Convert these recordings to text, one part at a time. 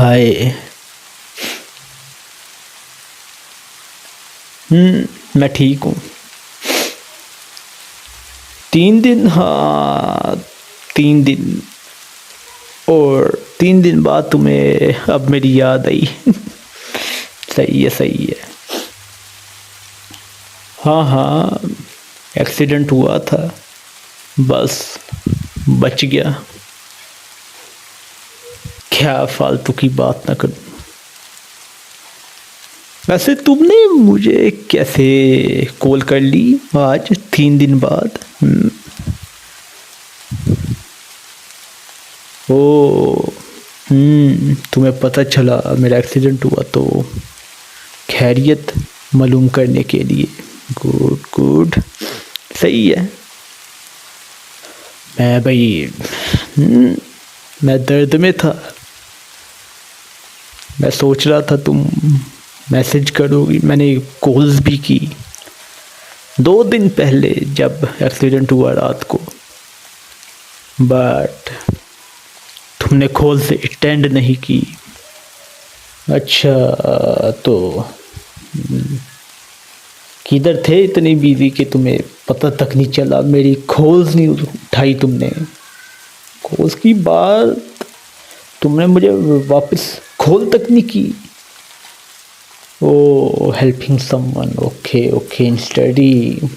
हाय। मैं ठीक हूँ। 3 दिन, हाँ 3 दिन। और 3 दिन बाद तुम्हें अब मेरी याद आई। सही है सही है। हाँ हाँ, एक्सीडेंट हुआ था, बस बच गया। क्या फालतू की बात ना करो। वैसे तुमने मुझे कैसे कॉल कर ली आज 3 दिन बाद? ओ, तुम्हें पता चला मेरा एक्सीडेंट हुआ तो खैरियत मालूम करने के लिए। गुड गुड, सही है। मैं भाई, मैं दर्द में था। मैं सोच रहा था तुम मैसेज करोगी, मैंने कॉल्स भी की 2 दिन पहले जब एक्सीडेंट हुआ रात को, बट तुमने कॉल से अटेंड नहीं की। अच्छा, तो किधर थे इतनी बिजी कि तुम्हें पता तक नहीं चला? मेरी कॉल्स नहीं उठाई तुमने। कॉल्स की बात, तुमने मुझे वापस कॉल तक नहीं की। ओ, helping someone, okay okay, in study.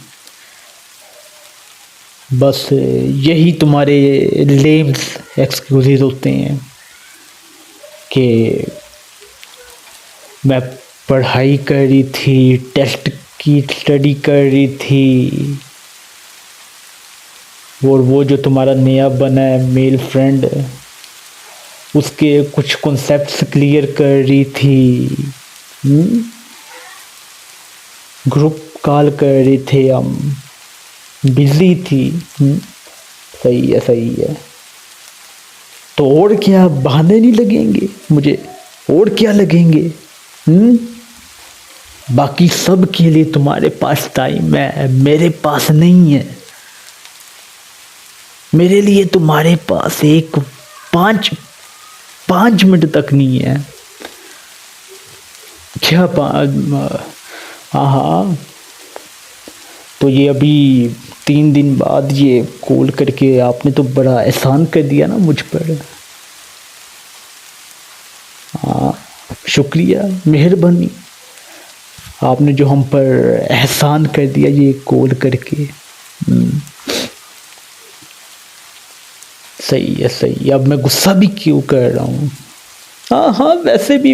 बस यही तुम्हारे लेम्स एक्सक्यूजेज होते हैं कि मैं पढ़ाई कर रही थी, टेस्ट की स्टडी कर रही थी, और वो जो तुम्हारा नया बना है मेल फ्रेंड, उसके कुछ कॉन्सेप्ट्स क्लियर कर रही थी। ग्रुप कॉल कर रहे थे हम, बिजी थी। सही है सही है। तो और क्या बहाने नहीं लगेंगे मुझे? और क्या लगेंगे? बाकी सब के लिए तुम्हारे पास टाइम है, मेरे पास नहीं है। मेरे लिए तुम्हारे पास एक 5 मिनट तक नहीं है। क्या हाँ हाँ, तो ये अभी 3 दिन बाद ये कॉल करके आपने तो बड़ा एहसान कर दिया ना मुझ पर। हाँ, शुक्रिया, मेहरबानी। आपने जो हम पर एहसान कर दिया ये कॉल करके। सही है सही है। अब मैं गुस्सा भी क्यों कर रहा हूँ? हाँ हाँ, वैसे भी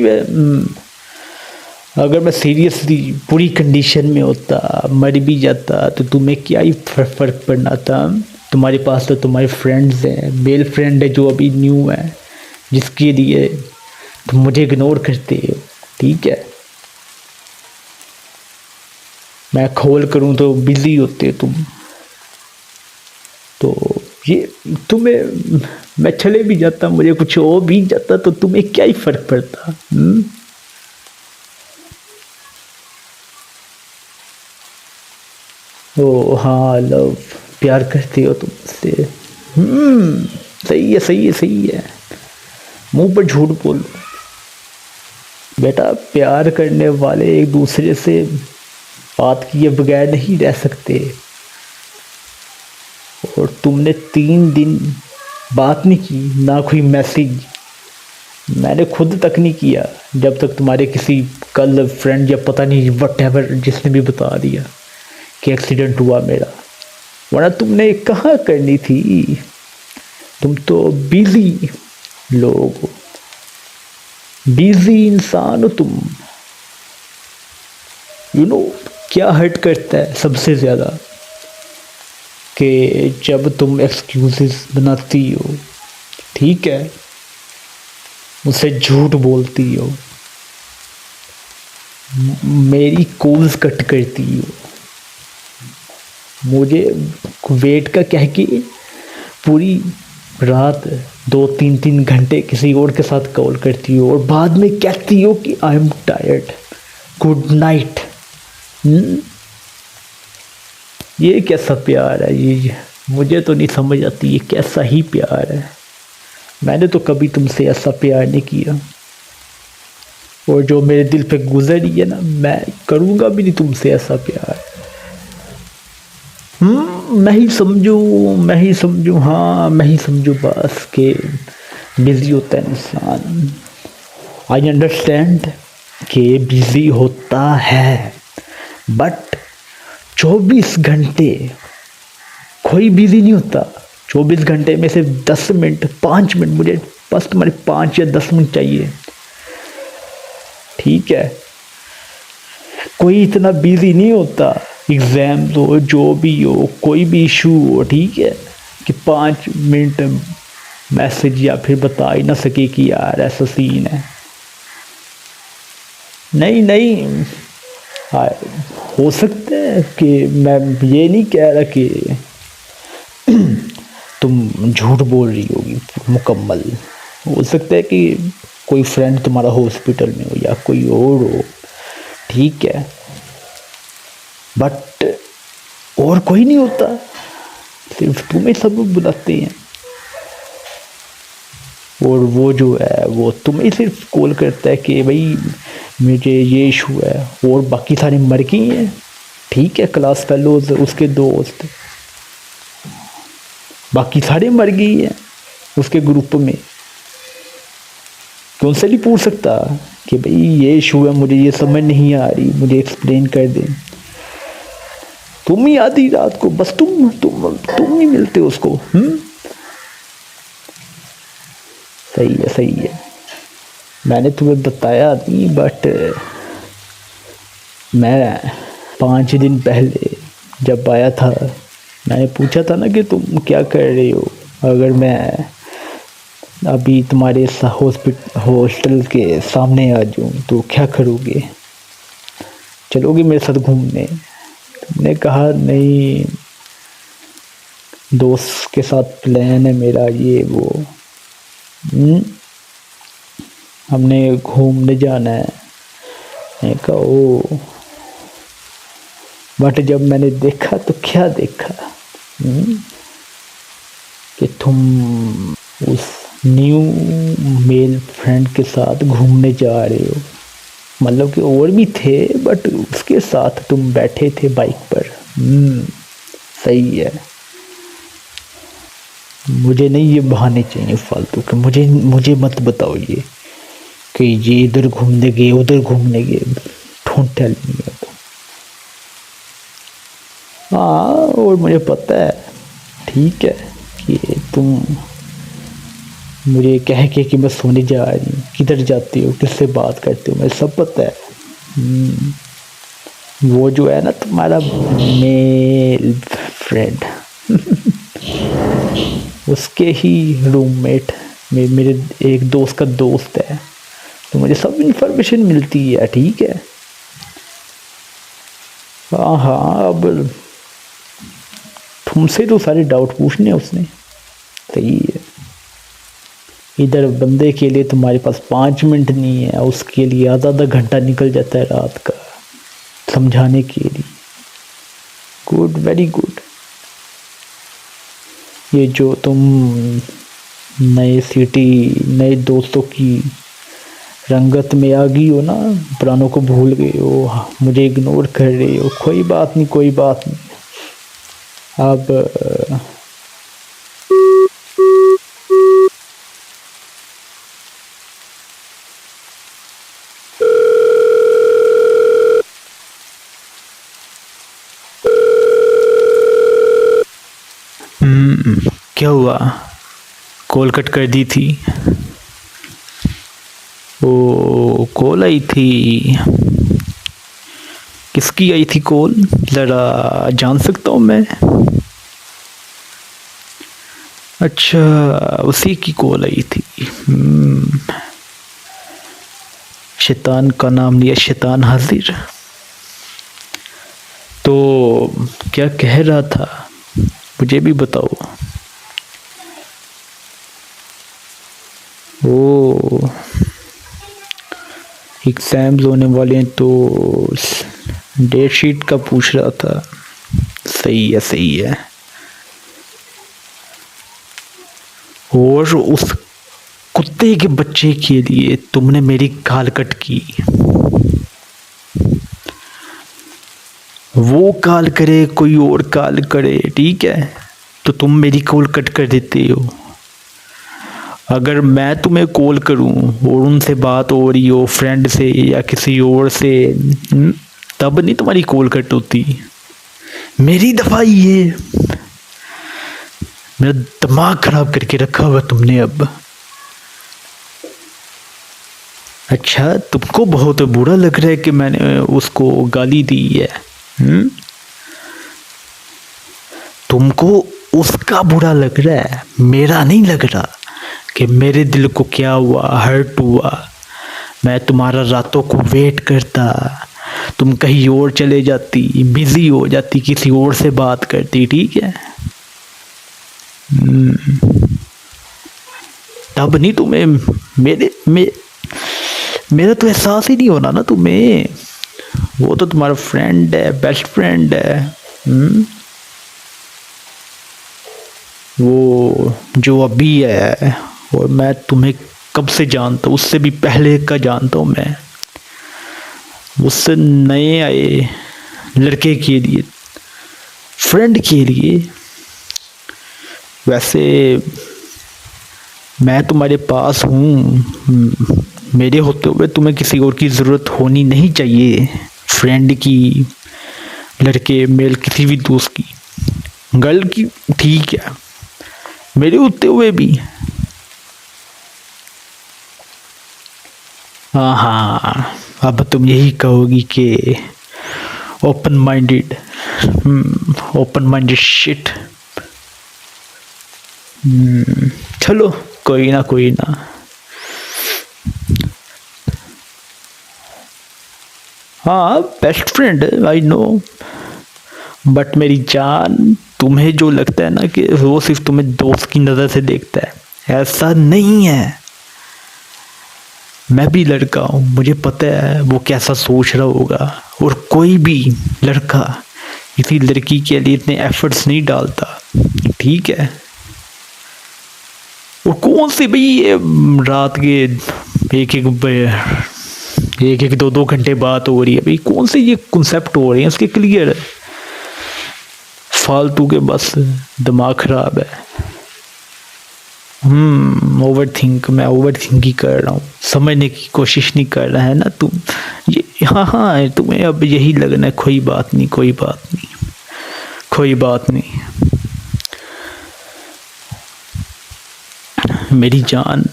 अगर मैं सीरियसली पूरी कंडीशन में होता, मर भी जाता, तो तुम्हें क्या ही फ़र्क पड़ना था? तुम्हारे पास तो तुम्हारे फ्रेंड्स हैं, मेल फ्रेंड है जो अभी न्यू है, जिसके लिए तुम मुझे इग्नोर करते हो। ठीक है, मैं कॉल करूं तो बिजी होते हो तुम। तो ये तुम्हें, मैं चले भी जाता, मुझे कुछ हो भी जाता, तो तुम्हें क्या ही फ़र्क पड़ता? ओ हाँ, लव, प्यार करती हो तुम मुझसे। सही है सही है सही है। मुंह पर झूठ बोलो बेटा। प्यार करने वाले एक दूसरे से बात किए बगैर नहीं रह सकते। और तुमने 3 दिन बात नहीं की, ना कोई मैसेज। मैंने खुद तक नहीं किया जब तक तुम्हारे किसी कल फ्रेंड या पता नहीं वट जिसने भी बता दिया कि एक्सीडेंट हुआ मेरा। वरना तुमने कहाँ करनी थी? तुम तो बिजी लोग हो, बिजी इंसान हो तुम। क्या हर्ट करता है सबसे ज़्यादा? कि जब तुम एक्सक्यूजेस बनाती हो, ठीक है, मुझसे झूठ बोलती हो, मेरी कॉल्स कट करती हो, मुझे वेट का कह के पूरी रात 2-3 घंटे किसी और के साथ कॉल करती हो, और बाद में कहती हो कि I am tired, good night. ये कैसा प्यार है? ये मुझे तो नहीं समझ आती, ये कैसा ही प्यार है। मैंने तो कभी तुमसे ऐसा प्यार नहीं किया। और जो मेरे दिल पे गुजरी है ना, मैं करूँगा भी नहीं तुमसे ऐसा प्यार। मैं ही समझू, हाँ मैं ही समझू बस कि बिजी होता है इंसान। आई अंडरस्टैंड कि बिजी होता है, बट 24 घंटे कोई बिजी नहीं होता। 24 घंटे में से 10 मिनट, 5 मिनट, मुझे बस तुम्हारे 5 या 10 मिनट चाहिए, ठीक है। कोई इतना बिजी नहीं होता, एग्जाम हो, जो भी हो, कोई भी इशू हो, ठीक है, कि 5 मिनट मैसेज या फिर बता ही ना सके कि यार ऐसा सीन है। नहीं नहीं, हाँ, हो सकता है कि मैं ये नहीं कह रहा कि तुम झूठ बोल रही होगी मुकम्मल। हो सकता है कि कोई फ्रेंड तुम्हारा हॉस्पिटल में हो या कोई और हो, ठीक है, बट और कोई नहीं होता, सिर्फ तुम्हें सब बुलाते हैं। और वो जो है वो तुम्हें सिर्फ कॉल करता है कि भाई मुझे ये इशू है, और बाकी सारे मर गए हैं, ठीक है, क्लास फेलोज, उसके दोस्त, बाकी सारे मर गए हैं उसके ग्रुप में। क्यों से नहीं पूछ सकता कि भाई ये इशू है, मुझे ये समझ नहीं आ रही, मुझे एक्सप्लेन कर दे। तुम ही आधी रात को बस तुम ही मिलते उसको। सही है, सही है, मैंने तुम्हें बताया नहीं, बट मैं 5 दिन पहले जब आया था, मैंने पूछा था ना कि तुम क्या कर रहे हो। अगर मैं अभी तुम्हारे हॉस्टल के सामने आ जाऊँ तो क्या करोगे, चलोगे मेरे साथ घूमने? तुमने कहा नहीं, दोस्त के साथ प्लान है मेरा, ये वो, हमने घूमने जाना है। मैंने कहा ओ, बट जब मैंने देखा तो क्या देखा, कि तुम उस न्यू मेल फ्रेंड के साथ घूमने जा रहे हो। मतलब कि और भी थे, बट उसके साथ तुम बैठे थे बाइक पर। सही है, मुझे नहीं ये बहाने चाहिए फालतू के, मुझे मत बताओ ये कि ये इधर घूमने गए उधर घूमने गए, डोंट टेल मी। हाँ, और मुझे पता है, ठीक है, कि तुम मुझे कह के कि मैं सोने जा रही हूँ, किधर जाती हो, किससे बात करते हो, मुझे सब पता है। वो जो है ना तुम्हारा मेल फ्रेंड उसके ही रूममेट मेरे एक दोस्त का दोस्त है, तो मुझे सब इन्फॉर्मेशन मिलती है, ठीक है। हाँ हाँ, अब तुमसे तो सारे डाउट पूछने उसने, सही है। इधर बंदे के लिए तुम्हारे पास 5 मिनट नहीं है, उसके लिए आधा आधा घंटा निकल जाता है रात का समझाने के लिए। Good, very good. ये जो तुम नए सिटी, नए दोस्तों की रंगत में आ गई हो ना, पुरानों को भूल गए हो, मुझे इग्नोर कर रहे हो, कोई बात नहीं, कोई बात नहीं। अब क्या हुआ, कॉल कट कर दी थी? ओ, कॉल आई थी, किसकी आई थी कॉल, ज़रा जान सकता हूँ मैं? अच्छा, उसी की कॉल आई थी। शैतान का नाम लिया, शैतान हाजिर। तो क्या कह रहा था, मुझे भी बताओ। ओ, एग्ज़ाम्स होने वाले हैं तो डेट शीट का पूछ रहा था। सही है, सही है। और कुत्ते के बच्चे के लिए तुमने मेरी कॉल कट की। वो कॉल करे कोई और कॉल करे, ठीक है, तो तुम मेरी कॉल कट कर देते हो। अगर मैं तुम्हें कॉल करूं और उनसे बात हो रही हो फ्रेंड से या किसी और से, तब नहीं तुम्हारी कॉल कट होती। मेरी दफाई ये, मेरा दिमाग खराब करके रखा हुआ तुमने अब। अच्छा, तुमको बहुत बुरा लग रहा है कि मैंने उसको गाली दी है। तुमको उसका बुरा लग रहा है, मेरा नहीं लग रहा कि मेरे दिल को क्या हुआ, हर्ट हुआ। मैं तुम्हारा रातों को वेट करता, तुम कहीं और चले जाती, बिजी हो जाती, किसी और से बात करती, ठीक है। तब नहीं तुम्हें मेरा तो एहसास ही नहीं होना ना तुम्हें। वो तो तुम्हारा फ्रेंड है, बेस्ट फ्रेंड है। वो जो अभी है, और मैं तुम्हें कब से जानता हूँ, उससे भी पहले का जानता हूँ मैं। उससे नए आए लड़के के लिए, फ्रेंड के लिए। वैसे मैं तुम्हारे पास हूँ, मेरे होते हुए तुम्हें किसी और की ज़रूरत होनी नहीं चाहिए, फ्रेंड की, लड़के मेल किसी भी दोस्त की, गर्ल की, ठीक है, मेरे होते हुए भी। हाँ, अब तुम यही कहोगी कि open minded, open minded shit. चलो कोई ना कोई ना। हाँ, best friend I know, but मेरी जान, तुम्हें जो लगता है ना कि वो सिर्फ तुम्हें दोस्त की नज़र से देखता है, ऐसा नहीं है। मैं भी लड़का हूँ, मुझे पता है वो कैसा सोच रहा होगा। और कोई भी लड़का किसी लड़की के लिए इतने एफर्ट्स नहीं डालता, ठीक है। और कौन सी भाई ये रात के एक दो दो घंटे बात हो रही है भाई, कौन से ये कॉन्सेप्ट हो रहे हैं इसके क्लियर। फालतू के बस दिमाग खराब है। मैं ओवर थिंक ही कर रहा हूँ, समझने की कोशिश नहीं कर रहा है ना तुम। ये हाँ, तुम्हें अब यही लगना है, कोई बात नहीं, कोई बात नहीं, कोई बात नहीं। मेरी जान,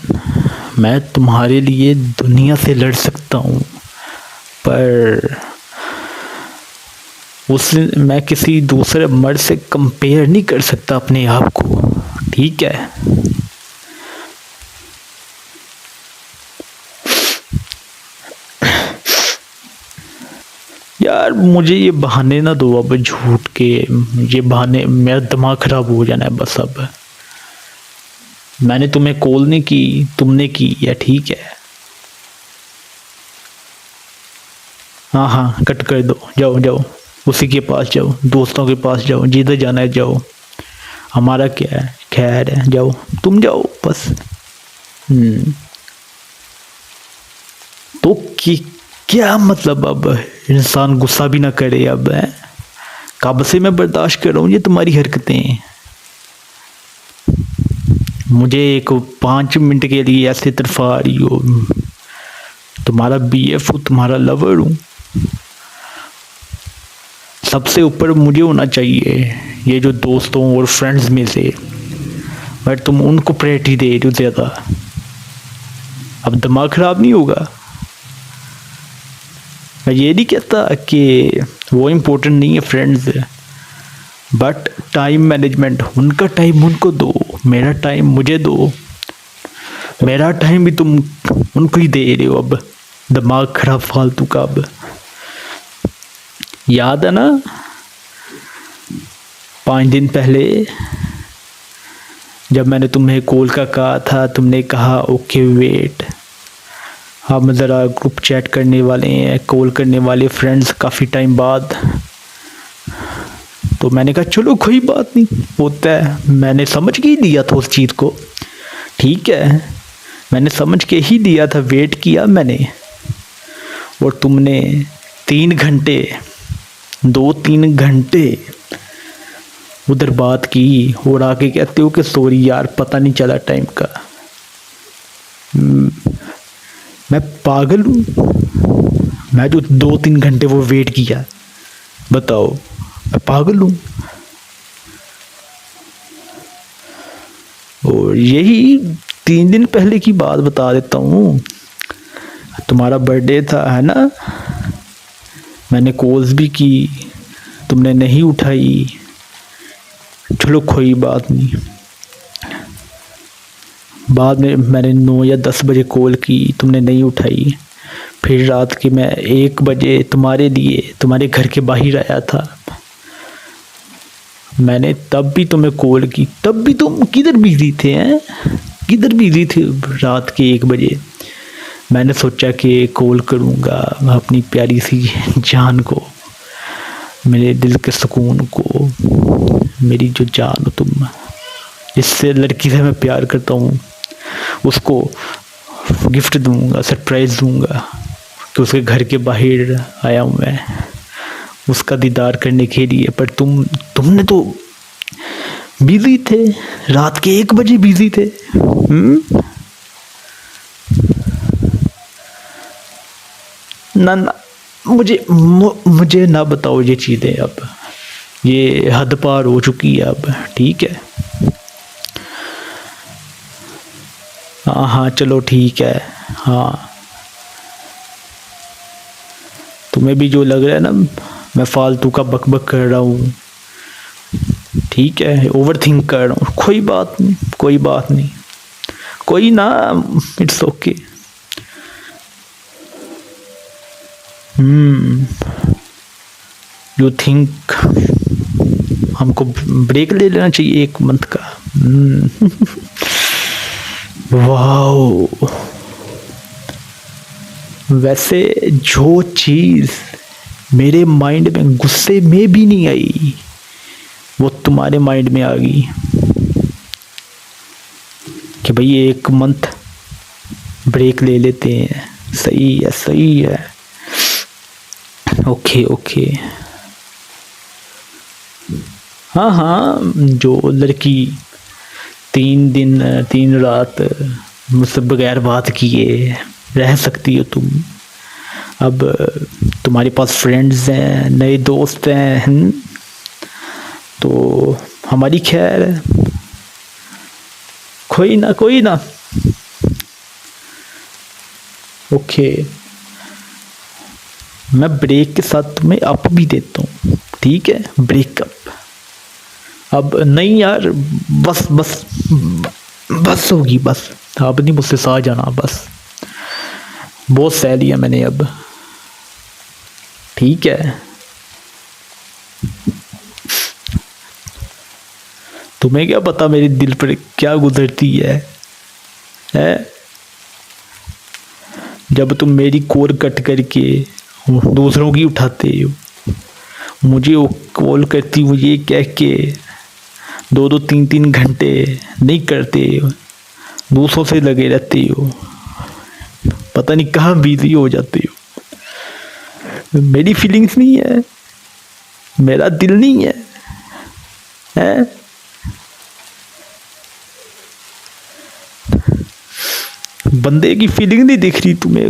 मैं तुम्हारे लिए दुनिया से लड़ सकता हूँ, पर मैं किसी दूसरे मर्द से कंपेयर नहीं कर सकता अपने आप को, ठीक है। यार मुझे ये बहाने ना दो अब, झूठ के ये बहाने, मेरा दिमाग खराब हो जाना है बस अब। मैंने तुम्हें कॉल नहीं की, तुमने की है, ठीक है। हाँ हाँ, कट कर दो, जाओ जाओ, उसी के पास जाओ, दोस्तों के पास जाओ, जिधर जाना है जाओ, हमारा क्या है, खैर है, जाओ तुम जाओ बस। तो क्या मतलब, अब इंसान गुस्सा भी ना करे अब है। कब से मैं बर्दाश्त कर रहा हूँ ये तुम्हारी हरकतें। मुझे एक 5 मिनट के लिए ऐसे तरफा रही हो, तुम्हारा BF हूँ, तुम्हारा लवर हूँ, सबसे ऊपर मुझे होना चाहिए ये जो दोस्तों और फ्रेंड्स में से, बट तुम उनको प्रायोरिटी दे रहे हो ज़्यादा। अब दिमाग खराब नहीं होगा। मैं ये नहीं कहता कि वो इम्पोर्टेंट नहीं है, फ्रेंड्स, बट टाइम मैनेजमेंट, उनका टाइम उनको दो, मेरा टाइम मुझे दो। मेरा टाइम भी तुम उनको ही दे रहे हो अब, दिमाग खराब फालतू का। अब याद है ना 5 दिन पहले जब मैंने तुम्हें कॉल का कहा था, तुमने कहा ओके वेट, हम ज़रा ग्रुप चैट करने वाले हैं, कॉल करने वाले फ्रेंड्स काफ़ी टाइम बाद। तो मैंने कहा चलो कोई बात नहीं, होता है, मैंने समझ के ही लिया था उस चीज़ को, ठीक है। मैंने समझ के ही दिया था, वेट किया मैंने, और तुमने 3 घंटे, 2-3 घंटे उधर बात की और आके कहते हो कि सॉरी यार पता नहीं चला टाइम का। मैं पागल हूँ? मैं जो 2-3 घंटे वो वेट किया, बताओ मैं पागल हूँ? और यही 3 दिन पहले की बात बता देता हूँ, तुम्हारा बर्थडे था है ना, मैंने कॉल्स भी की, तुमने नहीं उठाई। चलो कोई बात नहीं, बाद में मैंने 9 या 10 बजे कॉल की, तुमने नहीं उठाई। फिर रात के मैं 1 बजे तुम्हारे लिए तुम्हारे घर के बाहर आया था, मैंने तब भी तुम्हें कॉल की, तब भी तुम किधर बिजी थे हैं, किधर बिजी थे रात के 1 बजे। मैंने सोचा कि कॉल करूँगा अपनी प्यारी सी जान को, मेरे दिल के सुकून को, मेरी जो जान हो तुम, इससे लड़की से मैं प्यार करता हूँ, उसको गिफ्ट दूँगा, सरप्राइज़ दूँगा कि उसके घर के बाहर आया हूँ मैं उसका दीदार करने के लिए। पर तुमने तो बिजी थे, रात के 1 बजे बिजी थे। ना मुझे ना बताओ ये चीज़ें, अब ये हद पार हो चुकी है अब, ठीक है। हाँ चलो ठीक है। हाँ तुम्हें भी जो लग रहा है ना मैं फालतू का बकबक कर रहा हूँ, ठीक है, ओवर थिंक कर रहा हूँ, कोई बात नहीं, कोई बात नहीं, कोई ना, इट्स ओके। यू थिंक हमको ब्रेक ले लेना चाहिए 1 मंथ का? वाओ, वैसे जो चीज़ मेरे माइंड में गुस्से में भी नहीं आई वो तुम्हारे माइंड में आ गई कि भाई 1 मंथ ब्रेक ले लेते हैं। सही है, सही है, ओके ओके। हाँ हाँ, जो लड़की 3 दिन 3 रात मुझसे बगैर बात किए रह सकती हो तुम, अब तुम्हारे पास फ्रेंड्स हैं, नए दोस्त हैं, तो हमारी खैर है, कोई ना कोई ना, ओके। मैं ब्रेक के साथ तुम्हें अप भी देता हूँ, ठीक है, ब्रेकअप। अब नहीं यार, बस बस बस होगी, बस अब नहीं मुझसे सहा जाना, बस बहुत सह लिया मैंने अब, ठीक है। तुम्हें क्या पता मेरे दिल पर क्या गुजरती है? जब तुम मेरी कॉल कट करके दूसरों की उठाते हो, मुझे वो कॉल करती हो ये कह के 2-2 3-3 घंटे नहीं करते हो, दूसरों से लगे रहते हो, पता नहीं कहाँ बिजी हो जाते हो। मेरी फीलिंग्स नहीं है, मेरा दिल नहीं है, बंदे की फीलिंग नहीं दिख रही तुम्हें,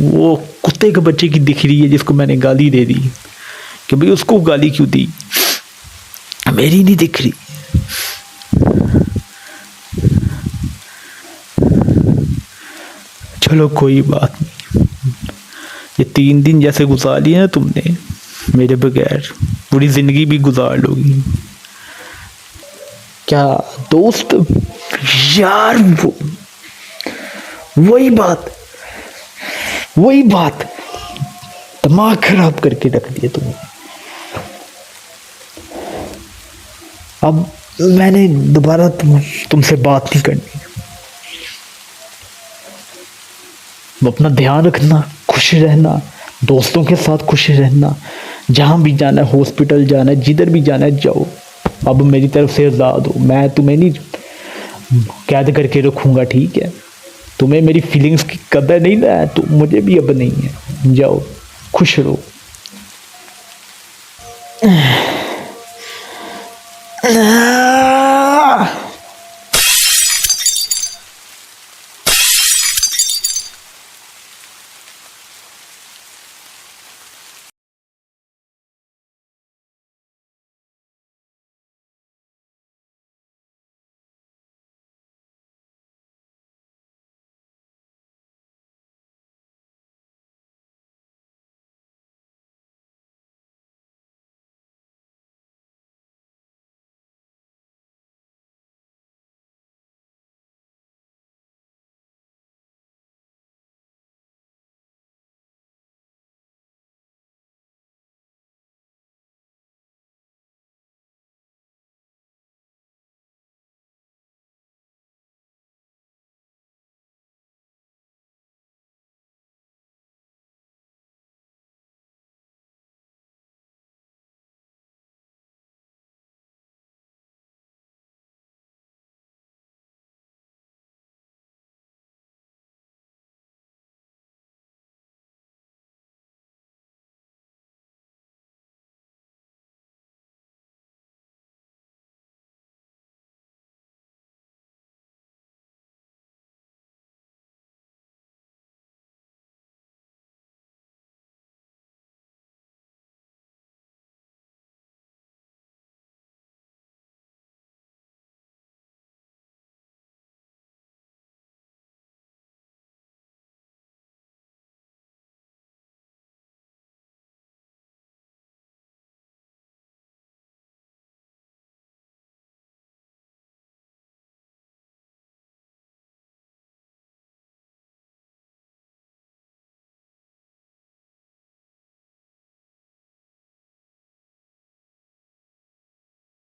वो कुत्ते के बच्चे की दिख रही है जिसको मैंने गाली दे दी, कि भाई उसको गाली क्यों दी, मेरी नहीं दिख रही। चलो कोई बात नहीं, ये 3 दिन जैसे गुजार लिए ना तुमने मेरे बगैर, पूरी ज़िंदगी भी गुजार लोगी। क्या दोस्त यार, वही बात दिमाग खराब करके रख दिया तुमने। अब मैंने दोबारा तुमसे बात नहीं करनी। अपना ध्यान रखना, खुश रहना, दोस्तों के साथ खुश रहना, जहाँ भी जाना है, हॉस्पिटल जाना है, जिधर भी जाना है जाओ। अब मेरी तरफ से आज़ाद हो, मैं तुम्हें नहीं कैद करके रखूँगा, ठीक है। तुम्हें मेरी फीलिंग्स की कदर नहीं ना तो मुझे भी अब नहीं है। जाओ खुश रहो।